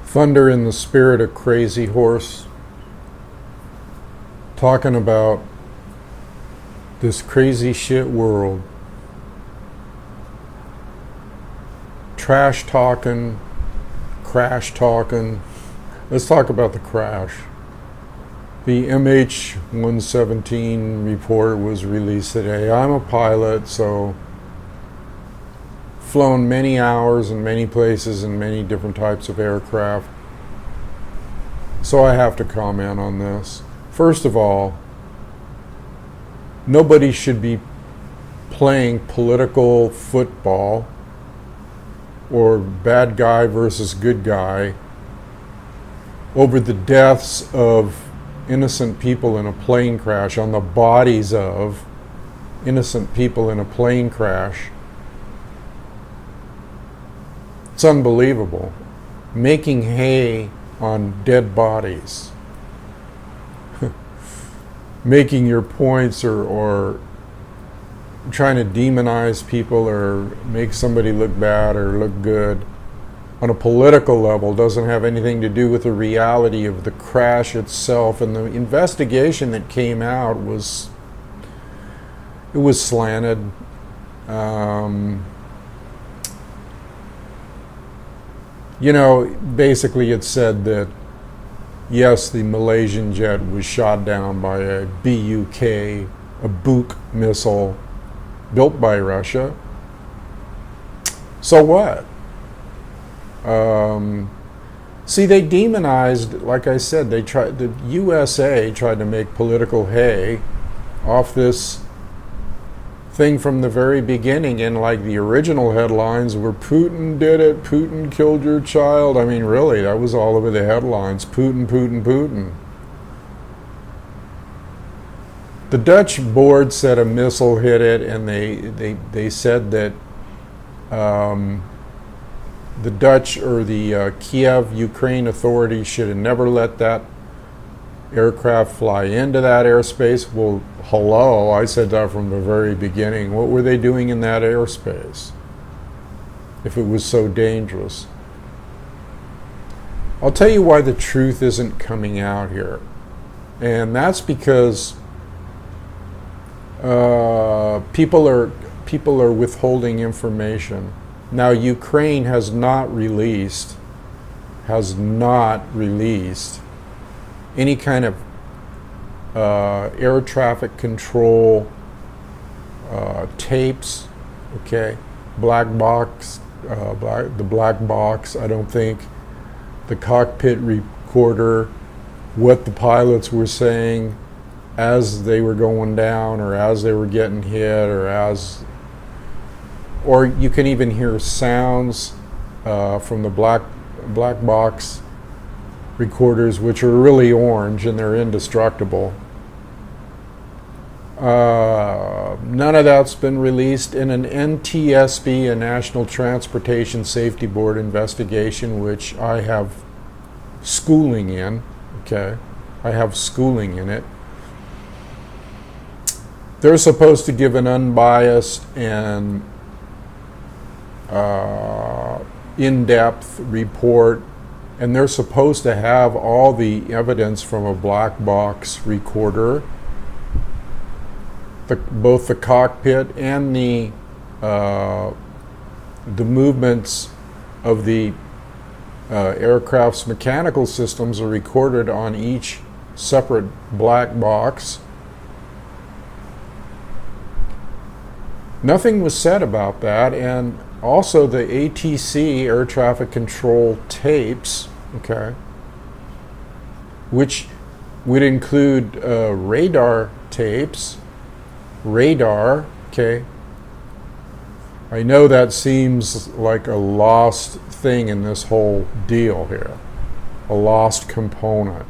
Thunder in the Spirit of Crazy Horse, talking about this crazy shit world. Trash talking, crash talking. Let's talk about the crash. The MH117 report was released today. I'm a pilot, so flown many hours in many places in many different types of aircraft. So I have to comment on this. First of all, nobody should be playing political football or bad guy versus good guy over the deaths of innocent people in a plane crash, on the bodies of innocent people in a plane crash. It's unbelievable. Making hay on dead bodies. Making your points or trying to demonize people or make somebody look bad or look good on a political level doesn't have anything to do with the reality of the crash itself. And the investigation that came out was slanted. Basically it said that yes, the Malaysian Jet was shot down by a Buk missile built by Russia. So what? See, they demonized, like I said, the USA tried to make political hay off this thing from the very beginning, and like the original headlines were Putin did it, Putin killed your child. I mean, really, that was all over the headlines. Putin. The Dutch board said a missile hit it, and they said that the Dutch or the Kiev, Ukraine authorities should have never let that aircraft fly into that airspace. Well, hello, I said that from the very beginning. What were they doing in that airspace if it was so dangerous? I'll tell you why the truth isn't coming out here. And that's because people are withholding information. Now, Ukraine has not released any kind of air traffic control tapes, okay? Black box, the black box, I don't think. The cockpit recorder, what the pilots were saying as they were going down or as they were getting hit or you can even hear sounds from the black box recorders, which are really orange and they're indestructible. None of that's been released in an NTSB, a National Transportation Safety Board investigation, which I have schooling in. Okay, I have schooling in it. They're supposed to give an unbiased and in-depth report, and they're supposed to have all the evidence from a black box recorder, both the cockpit and the movements of the aircraft's mechanical systems are recorded on each separate black box. Nothing was said about that, and also the ATC, air traffic control tapes, okay, which would include radar tapes. Radar, okay. I know that seems like a lost thing in this whole deal here, a lost component.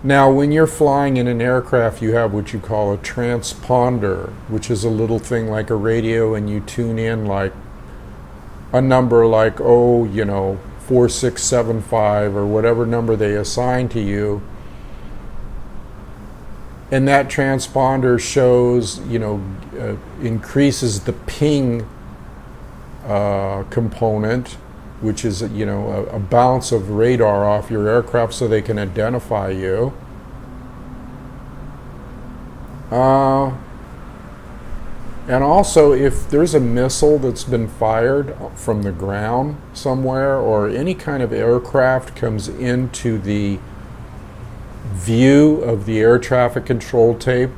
Now, when you're flying in an aircraft, you have what you call a transponder, which is a little thing like a radio, and you tune in like a number like, 4675 or whatever number they assign to you. And that transponder shows, increases the ping component, which is a bounce of radar off your aircraft so they can identify you. And also, if there's a missile that's been fired from the ground somewhere, or any kind of aircraft comes into the view of the air traffic control tape,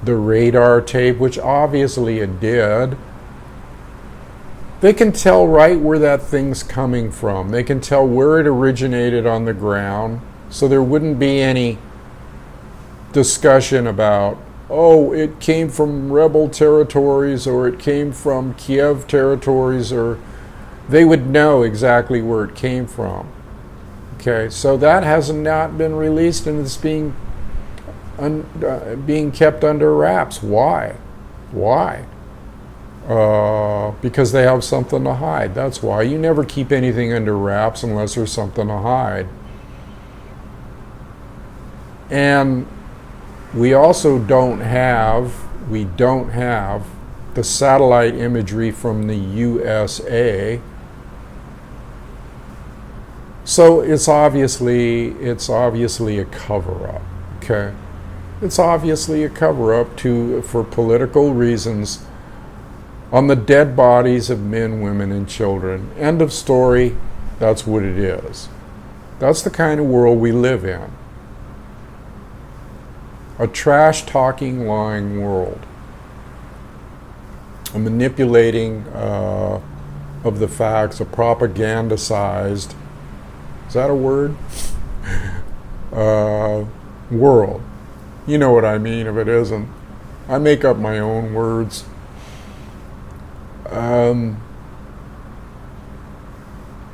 the radar tape, which obviously it did, they can tell right where that thing's coming from. They can tell where it originated on the ground, so there wouldn't be any discussion about, oh, it came from rebel territories, or it came from Kiev territories, or they would know exactly where it came from. Okay, so that has not been released, and it's being kept under wraps. Why? Because they have something to hide. That's why. You never keep anything under wraps unless there's something to hide. And we also don't have the satellite imagery from the USA. So it's obviously a cover-up. Okay, it's obviously a cover-up for political reasons on the dead bodies of men, women, and children. End of story. That's what it is. That's the kind of world we live in. A trash-talking, lying world. A manipulating of the facts, a propagandized, is that a word? World. You know what I mean if it isn't. I make up my own words.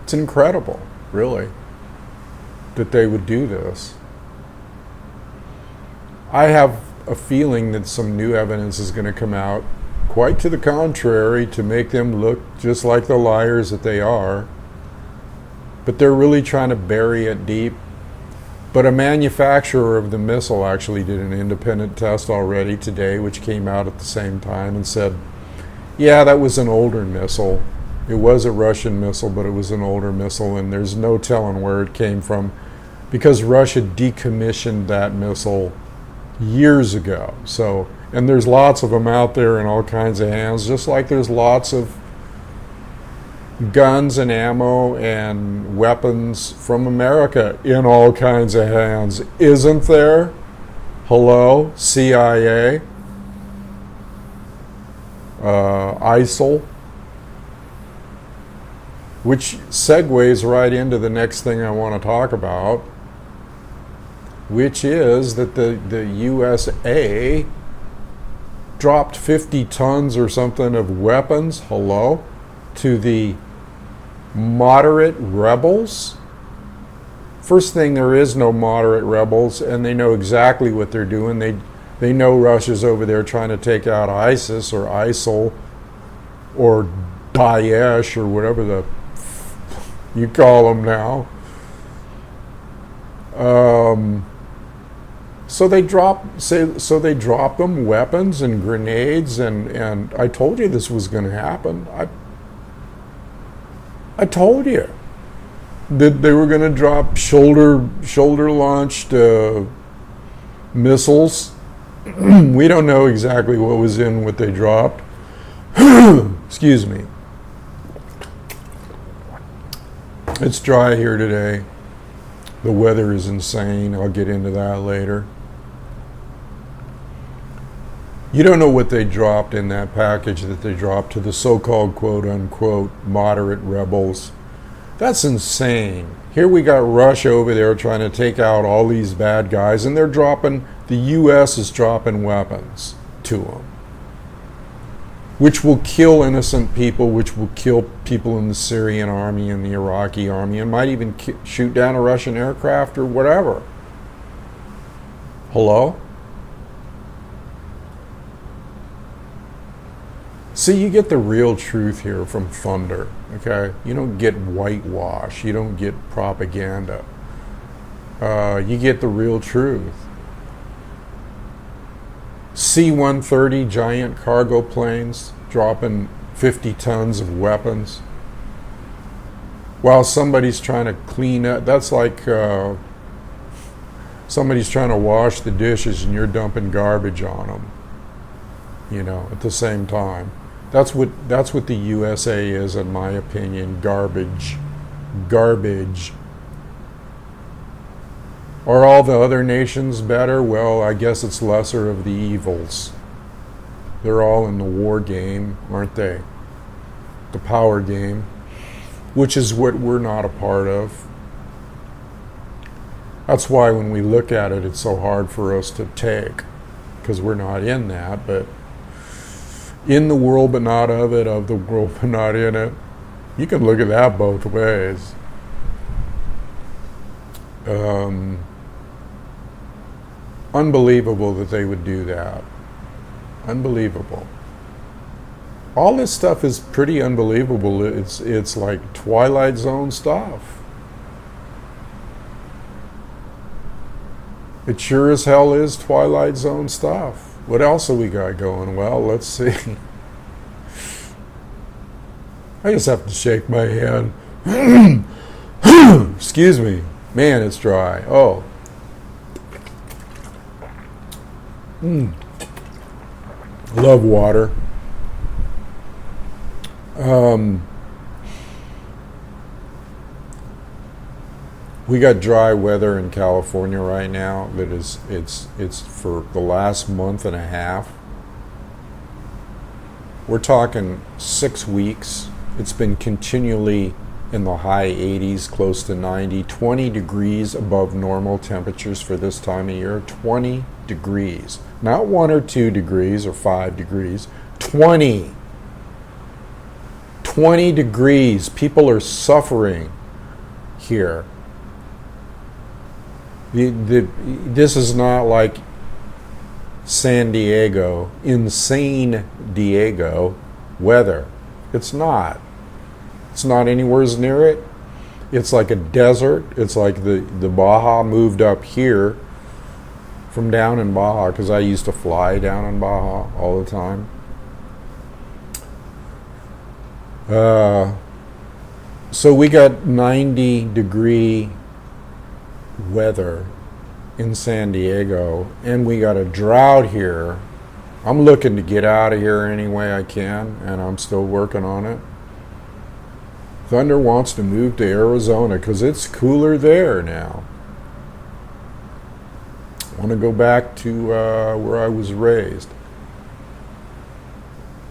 It's incredible, really, that they would do this. I have a feeling that some new evidence is going to come out, quite to the contrary, to make them look just like the liars that they are. But they're really trying to bury it deep. But a manufacturer of the missile actually did an independent test already today, which came out at the same time, and said, yeah, that was an older missile. It was a Russian missile, but it was an older missile, and there's no telling where it came from, because Russia decommissioned that missile years ago. So, and there's lots of them out there in all kinds of hands, just like there's lots of guns and ammo and weapons from America in all kinds of hands. Isn't there? Hello, CIA, ISIL, which segues right into the next thing I want to talk about, which is that the USA dropped 50 tons or something of weapons, hello, to the moderate rebels. First thing, there is no moderate rebels, and they know exactly what they're doing. They know Russia's over there trying to take out ISIS or ISIL or Daesh or whatever the you call them now. So they drop them weapons and grenades, and I told you this was going to happen. I told you that they were going to drop shoulder launched missiles. We don't know exactly what was in what they dropped. Excuse me. It's dry here today. The weather is insane. I'll get into that later. You don't know what they dropped in that package that they dropped to the so-called quote-unquote moderate rebels. That's insane. Here we got Russia over there trying to take out all these bad guys, and the U.S. is dropping weapons to them, which will kill innocent people, which will kill people in the Syrian army and the Iraqi army, and might even shoot down a Russian aircraft or whatever. Hello? See, you get the real truth here from Thunder, okay? You don't get whitewash. You don't get propaganda. You get the real truth. C-130 giant cargo planes dropping 50 tons of weapons. while somebody's trying to clean up. That's like somebody's trying to wash the dishes and you're dumping garbage on them, you know, at the same time. That's what the USA is, in my opinion. Garbage. Are all the other nations better? Well, I guess it's lesser of the evils. They're all in the war game, aren't they? The power game, which is what we're not a part of. That's why when we look at it, it's so hard for us to take, because we're not in that. But in the world but not of it, of the world but not in it. You can look at that both ways. Unbelievable that they would do that. Unbelievable. All this stuff is pretty unbelievable. It's like Twilight Zone stuff. It sure as hell is Twilight Zone stuff. What else have we got going? Well, let's see. I just have to shake my hand. Excuse me. Man, it's dry. Oh. Love water. We got dry weather in California right now. That is, it's for the last month and a half. We're talking 6 weeks. It's been continually in the high 80s, close to 90, 20 degrees above normal temperatures for this time of year. 20 degrees. Not 1 or 2 degrees or 5 degrees. 20. 20 degrees. People are suffering here. This is not like San Diego, insane Diego weather. It's not. It's not anywhere near it. It's like a desert. It's like the Baja moved up here from down in Baja, because I used to fly down in Baja all the time. So we got 90-degree weather in San Diego, and we got a drought here. I'm looking to get out of here any way I can, and I'm still working on it. Thunder wants to move to Arizona because it's cooler there now. I want to go back to where I was raised.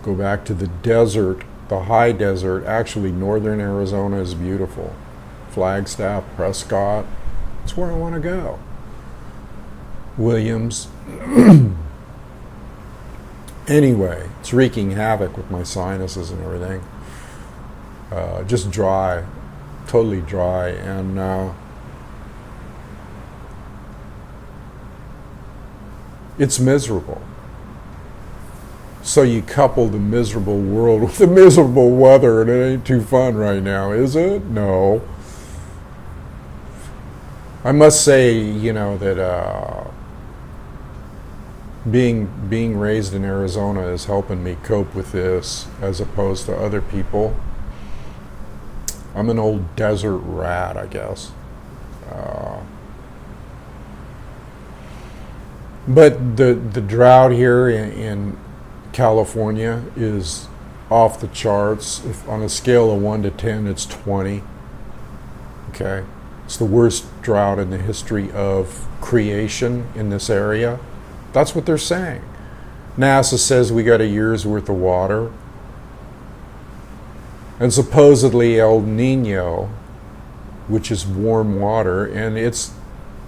Go back to the desert, the high desert. Actually, northern Arizona is beautiful. Flagstaff, Prescott. That's where I want to go. Williams. Anyway, it's wreaking havoc with my sinuses and everything. Just dry, totally dry, and it's miserable. So you couple the miserable world with the miserable weather, and it ain't too fun right now, is it? No. I must say, you know, that being raised in Arizona is helping me cope with this as opposed to other people. I'm an old desert rat, I guess. But the drought here in California is off the charts. If on a scale of 1 to 10, it's 20. Okay. It's the worst drought in the history of creation in this area. That's what they're saying. NASA says we got a year's worth of water. And supposedly El Nino, which is warm water, and it's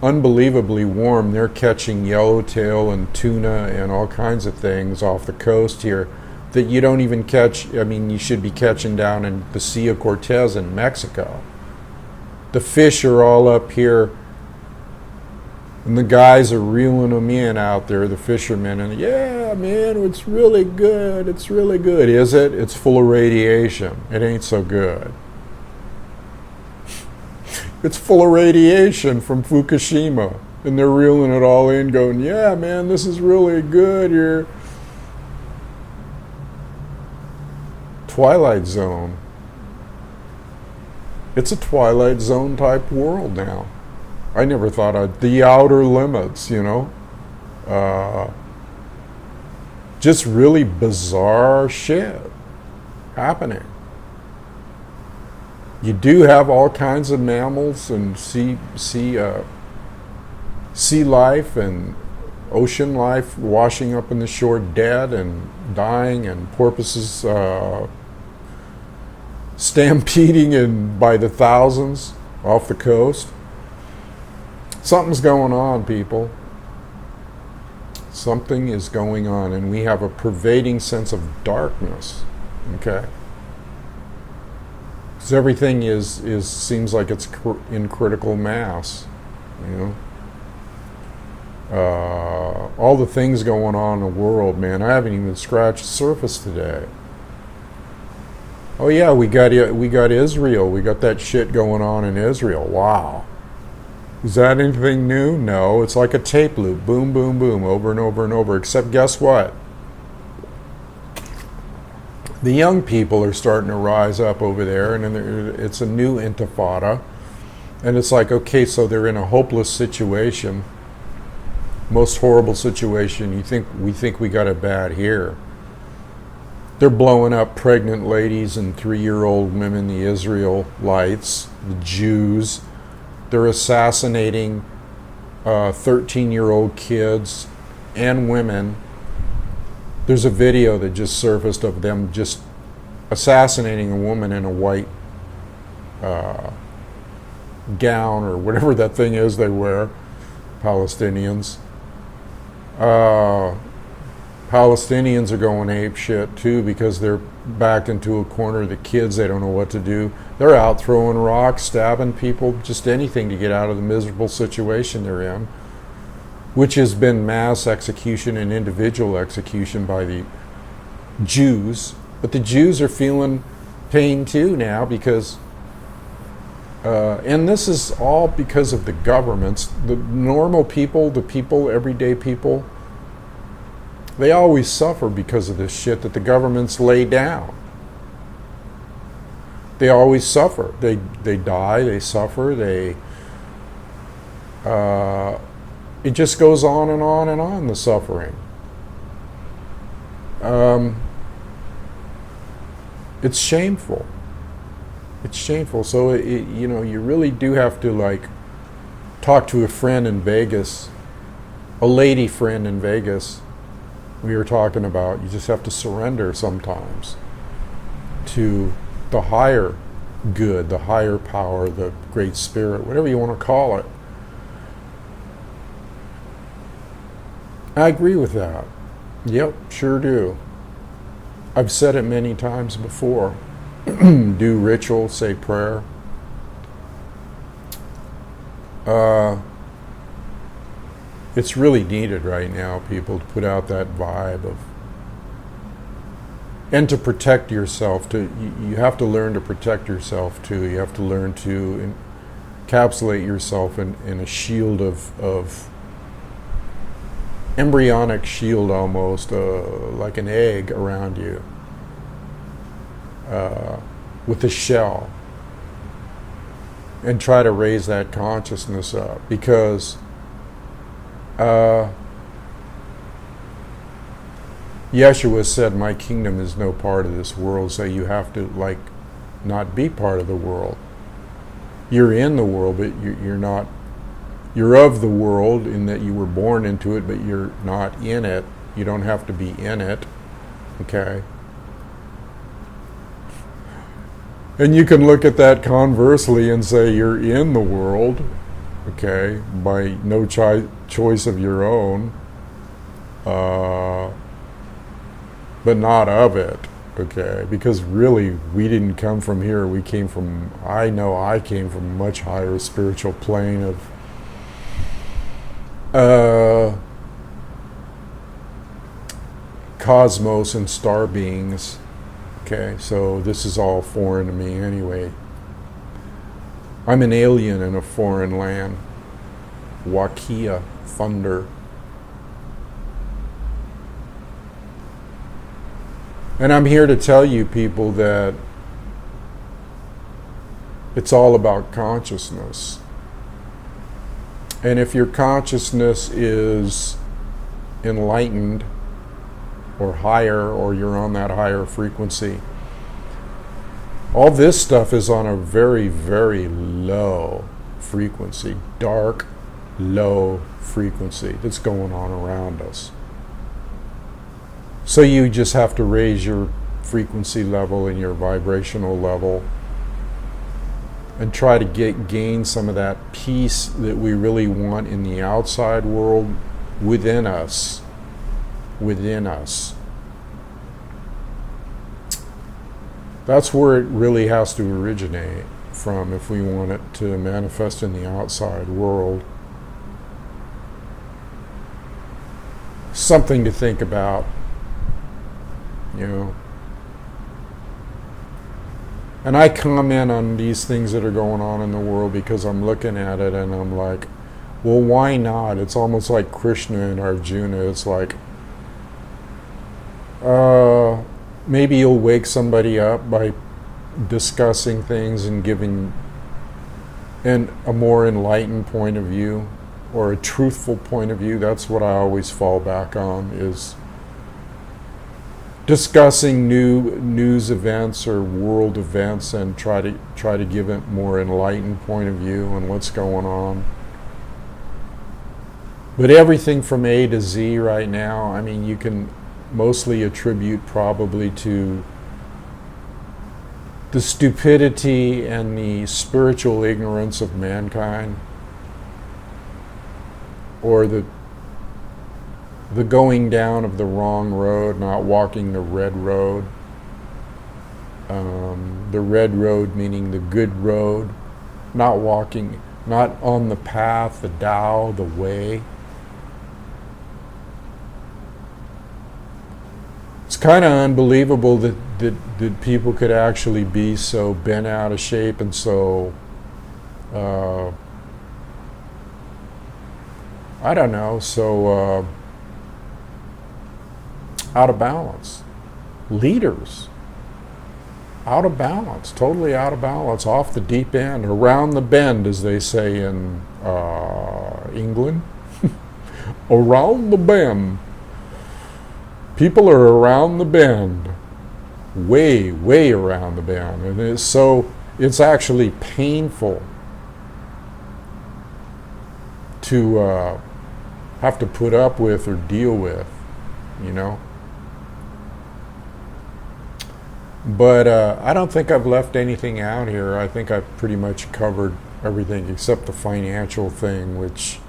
unbelievably warm. They're catching yellowtail and tuna and all kinds of things off the coast here that you don't even catch. I mean, you should be catching down in the Sea of Cortez in Mexico. The fish are all up here, and the guys are reeling them in out there, the fishermen, and yeah, man, it's really good. It's really good. Is it? It's full of radiation. It ain't so good. It's full of radiation from Fukushima, and they're reeling it all in, going, yeah, man, this is really good here. Twilight Zone. It's a Twilight Zone type world now. I never thought of the outer limits, you know. Just really bizarre shit happening. You do have all kinds of mammals and sea life and ocean life washing up in the shore dead and dying, and porpoises stampeding by the thousands off the coast. Something's going on, people. Something is going on, and we have a pervading sense of darkness. Okay, because everything seems like it's in critical mass. You know. All the things going on in the world, man. I haven't even scratched the surface today. Oh yeah, we got Israel. We got that shit going on in Israel. Wow. Is that anything new? No. It's like a tape loop. Boom, boom, boom, over and over and over. Except guess what? The young people are starting to rise up over there, and it's a new intifada. And it's like, okay, so they're in a hopeless situation. Most horrible situation. We think we got it bad here. They're blowing up pregnant ladies and 3-year-old women, the Israelites, the Jews. They're assassinating 13-year-old kids and women. There's a video that just surfaced of them just assassinating a woman in a white gown or whatever that thing is they wear, Palestinians. Palestinians are going ape shit too because they're backed into a corner. The kids, they don't know what to do. They're out throwing rocks, stabbing people, just anything to get out of the miserable situation they're in, which has been mass execution and individual execution by the Jews. But the Jews are feeling pain too now because, and this is all because of the governments. The normal people, everyday people, they always suffer because of this shit that the governments lay down. They always suffer. They die, they suffer, it just goes on and on and on, the suffering. It's shameful. It's shameful. So, you really do have to, talk to a friend in Vegas, a lady friend in Vegas, we were talking about. You just have to surrender sometimes to the higher good, the higher power, the great spirit, whatever you want to call it. I agree with that. Yep, sure do. I've said it many times before. Do ritual, say prayer. It's really needed right now, people, to put out that vibe of, and to protect yourself. You have to learn to protect yourself too. You have to learn to encapsulate yourself in a shield of embryonic shield, almost like an egg around you, with a shell, and try to raise that consciousness up, because Yeshua said, my kingdom is no part of this world, so you have to not be part of the world. You're in the world, but you're not. You're of the world in that you were born into it, but you're not in it. You don't have to be in it. Okay? And you can look at that conversely and say you're in the world, okay, by no choice of your own, but not of it, okay? Because really, we didn't come from here. We came from, I came from a much higher spiritual plane of cosmos and star beings. Okay, so this is all foreign to me anyway. I'm an alien in a foreign land. Wakia thunder. And I'm here to tell you people that It's all about consciousness. And if your consciousness is enlightened or higher, or you're on that higher frequency, all this stuff is on a very, very low frequency, dark, low frequency that's going on around us. So you just have to raise your frequency level and your vibrational level and try to gain some of that peace that we really want in the outside world within us. Within us. That's where it really has to originate from if we want it to manifest in the outside world. Something to think about, you know. And I comment on these things that are going on in the world because I'm looking at it and I'm like, well, why not? It's almost like Krishna and Arjuna. It's like, maybe you'll wake somebody up by discussing things and giving a more enlightened point of view or a truthful point of view. That's what I always fall back on, is discussing news events or world events and try to give a more enlightened point of view on what's going on. But everything from A to Z right now, I mean, you can mostly attribute probably to the stupidity and the spiritual ignorance of mankind, or the going down of the wrong road, not walking the red road. The red road meaning the good road, not on the path, the Tao, the way. It's kind of unbelievable that people could actually be so bent out of shape and so, I don't know, so out of balance. Leaders, out of balance, totally out of balance, off the deep end, around the bend, as they say in England. Around the bend. People are around the bend, way, way around the bend. And it's actually painful to have to put up with or deal with, you know. But I don't think I've left anything out here. I think I've pretty much covered everything except the financial thing, which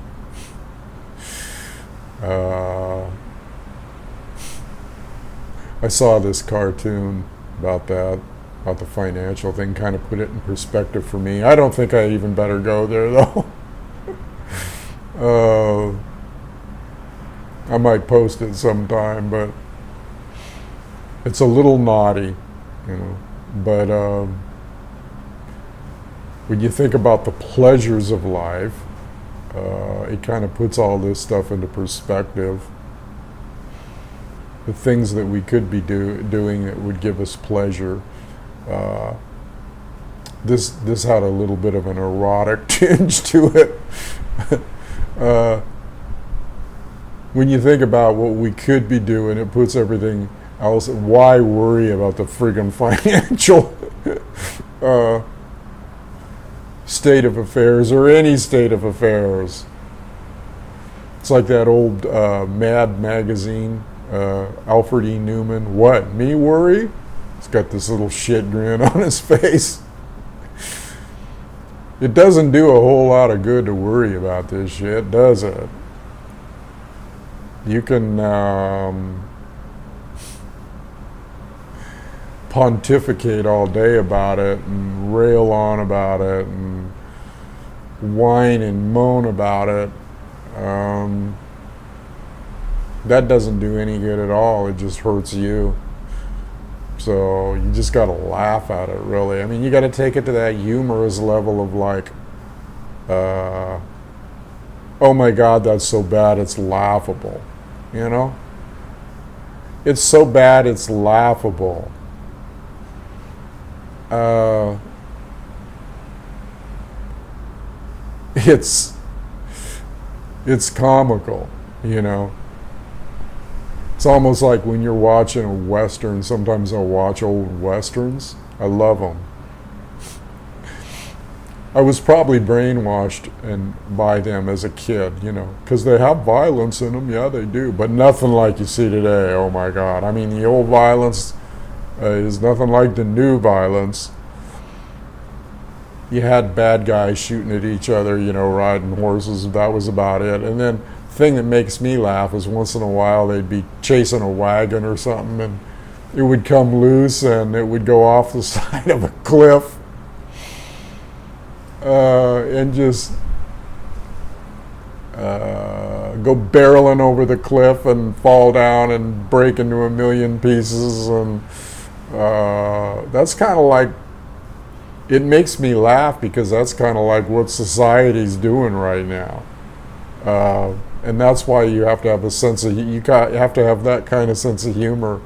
I saw this cartoon about that, about the financial thing, kind of put it in perspective for me. I don't think I even better go there, though. I might post it sometime, but it's a little naughty, you know. But when you think about the pleasures of life, it kind of puts all this stuff into perspective. The things that we could be doing that would give us pleasure. This had a little bit of an erotic tinge to it. When you think about what we could be doing, it puts everything else. Why worry about the friggin' financial state of affairs, or any state of affairs? It's like that old Mad magazine. Alfred E. Newman, what, me worry? He's got this little shit grin on his face. It doesn't do a whole lot of good to worry about this shit, does it? You can pontificate all day about it and rail on about it and whine and moan about it. That doesn't do any good at all. It just hurts you. So you just got to laugh at it, really. I mean, you got to take it to that humorous level of like, oh my God, that's so bad, it's laughable. You know? It's so bad, it's laughable. it's comical, you know. It's almost like when you're watching a Western, sometimes I'll watch old Westerns. I love them. I was probably brainwashed by them as a kid, you know, because they have violence in them. Yeah, they do, but nothing like you see today. Oh my God. I mean, the old violence is nothing like the new violence. You had bad guys shooting at each other, you know, riding horses. That was about it. And then the thing that makes me laugh is once in a while they'd be chasing a wagon or something, and it would come loose and it would go off the side of a cliff. And just go barreling over the cliff and fall down and break into a million pieces. And that's kind of like, it makes me laugh because that's kind of like what society's doing right now. And that's why you have to have a sense of, you have to have that kind of sense of humor.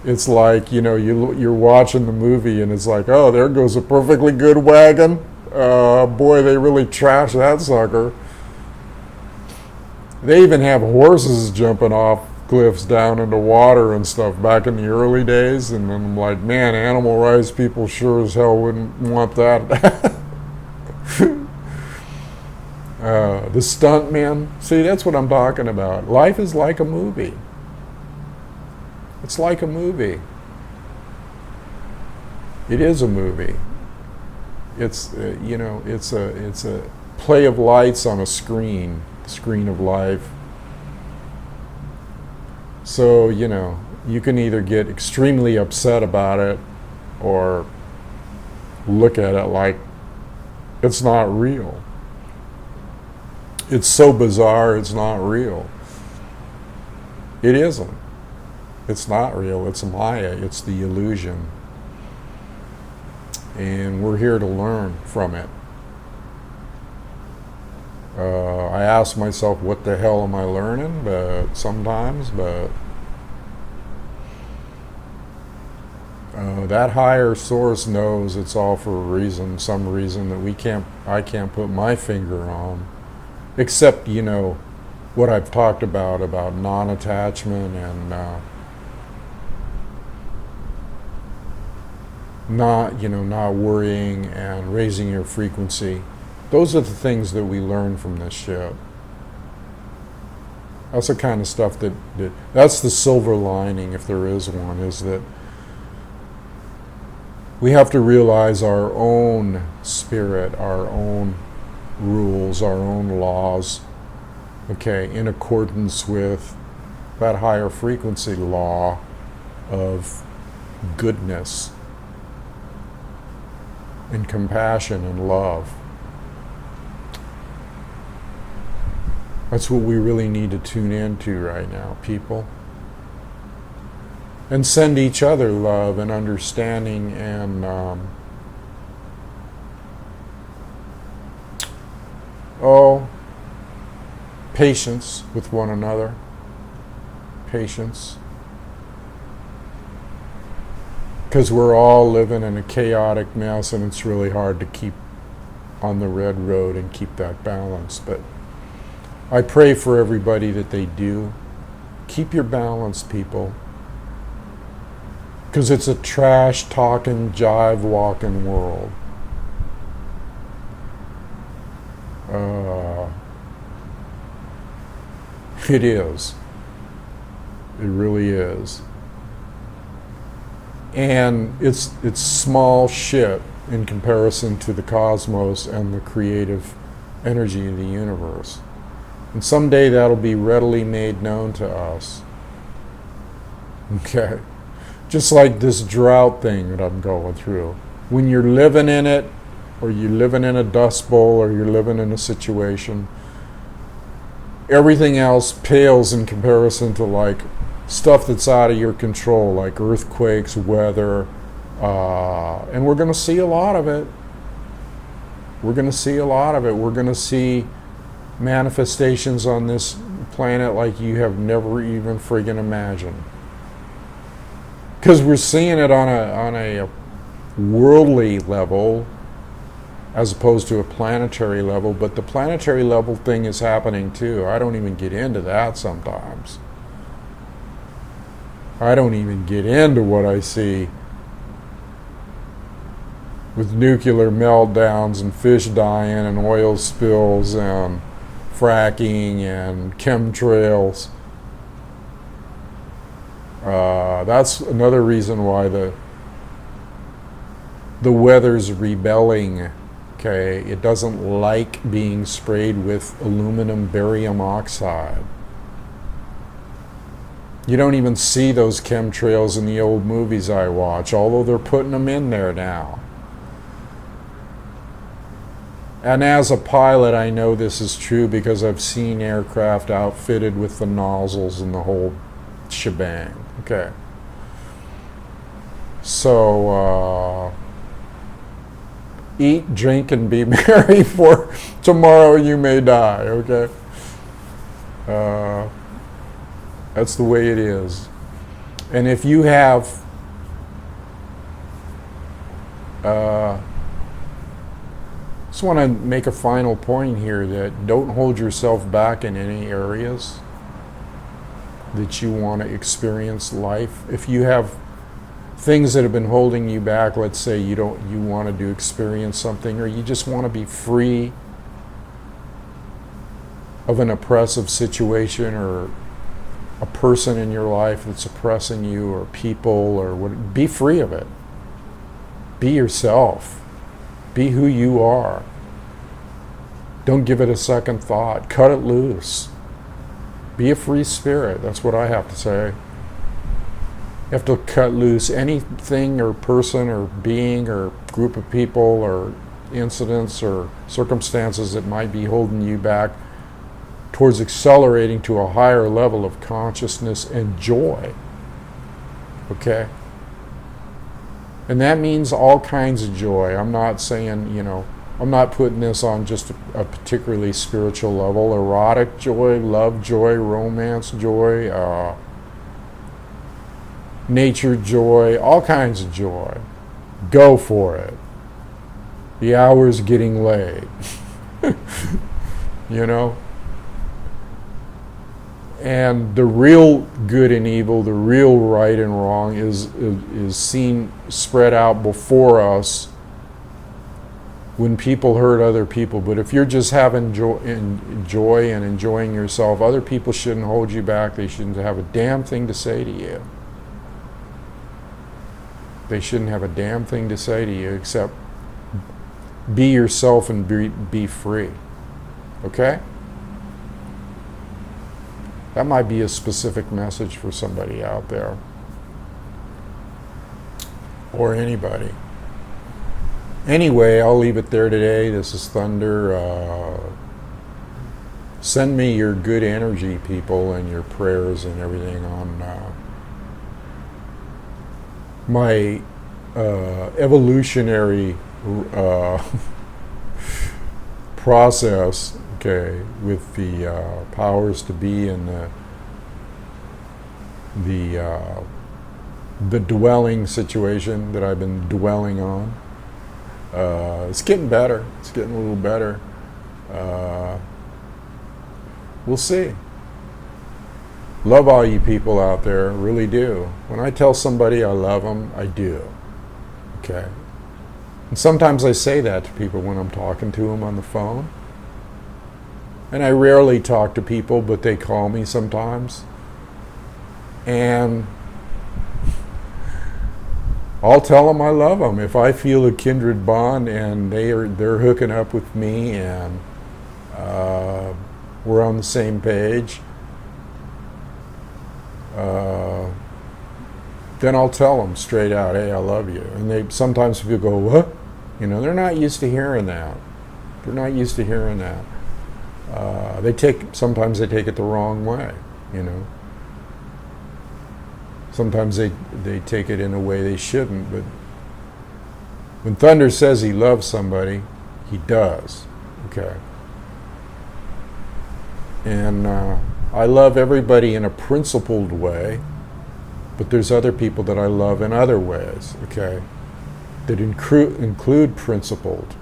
It's like, you know, you're watching the movie and it's like, oh, there goes a perfectly good wagon. Boy, they really trashed that sucker. They even have horses jumping off cliffs down into water and stuff back in the early days. And I'm like, man, animal rights people sure as hell wouldn't want that. The stuntman. See, that's what I'm talking about. Life is like a movie. It's like a movie. It is a movie. It's you know, it's a play of lights on a screen of life. So, you know, you can either get extremely upset about it or look at it like it's not real. It's so bizarre, it's not real. It isn't. It's not real. It's Maya. It's the illusion. And we're here to learn from it. I ask myself, what the hell am I learning? But sometimes, that higher source knows it's all for a reason, some reason that I can't put my finger on. Except, you know, what I've talked about non-attachment and not worrying and raising your frequency. Those are the things that we learn from this ship. That's the kind of stuff that's the silver lining, if there is one, is that we have to realize our own spirit, our own rules, our own laws, okay, in accordance with that higher frequency law of goodness and compassion and love. That's what we really need to tune into right now, people. And send each other love and understanding and patience with one another. Patience. Because we're all living in a chaotic mess and it's really hard to keep on the red road and keep that balance. But I pray for everybody that they do. Keep your balance, people. Because it's a trash-talking, jive-walking world. It is. It really is. And it's small shit in comparison to the cosmos and the creative energy of the universe. And someday that'll be readily made known to us. Okay? Just like this drought thing that I'm going through. When you're living in it, or you're living in a dust bowl, or you're living in a situation, everything else pales in comparison to like stuff that's out of your control, like earthquakes, weather, and we're going to see a lot of it. We're going to see a lot of it. We're going to see manifestations on this planet like you have never even friggin' imagined. Because we're seeing it on a worldly level, as opposed to a planetary level. But the planetary level thing is happening too. I don't even get into that sometimes. I don't even get into what I see with nuclear meltdowns and fish dying and oil spills and fracking and chemtrails. That's another reason why the weather's rebelling. Okay, it doesn't like being sprayed with aluminum barium oxide. You don't even see those chemtrails in the old movies I watch, although they're putting them in there now. And as a pilot, I know this is true because I've seen aircraft outfitted with the nozzles and the whole shebang. Okay. So, eat, drink, and be merry, for tomorrow you may die, okay? That's the way it is. And if you have just want to make a final point here that don't hold yourself back in any areas that you want to experience life. If you have things that have been holding you back, let's say you want to experience something, or you just want to be free of an oppressive situation or a person in your life that's oppressing you, or people, or what, be free of it. Be yourself. Be who you are. Don't give it a second thought. Cut it loose. Be a free spirit. That's what I have to say. You have to cut loose anything or person or being or group of people or incidents or circumstances that might be holding you back towards accelerating to a higher level of consciousness and joy. Okay? And that means all kinds of joy. I'm not saying, I'm not putting this on just a particularly spiritual level. Erotic joy, love joy, romance joy, nature joy, all kinds of joy. Go for it. The hour's getting late. And the real good and evil, the real right and wrong is seen spread out before us when people hurt other people. But if you're just having joy and enjoying yourself, other people shouldn't hold you back. They shouldn't have a damn thing to say to you. They shouldn't have a damn thing to say to you except be yourself and be free. Okay? That might be a specific message for somebody out there. Or anybody. Anyway, I'll leave it there today. This is Thunder. Send me your good energy, people, and your prayers and everything on my evolutionary process, okay, with the powers to be and the dwelling situation that I've been dwelling on. It's getting better. It's getting a little better. We'll see. Love all you people out there, really do. When I tell somebody I love them, I do. Okay? And sometimes I say that to people when I'm talking to them on the phone. And I rarely talk to people, but they call me sometimes. And I'll tell them I love them. If I feel a kindred bond and they're hooking up with me and we're on the same page, then I'll tell them straight out, hey, I love you. And sometimes people go, what? They're not used to hearing that. They're not used to hearing that. Sometimes they take it the wrong way, Sometimes they take it in a way they shouldn't, but when Thunder says he loves somebody, he does, okay? And I love everybody in a principled way, but there's other people that I love in other ways, okay, that include principled.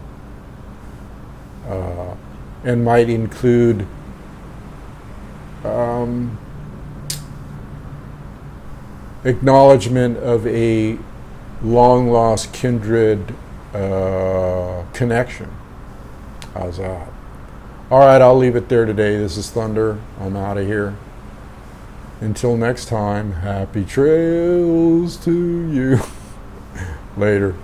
and might include acknowledgement of a long lost kindred connection. How's that? All right, I'll leave it there today. This is Thunder. I'm out of here. Until next time, happy trails to you. Later.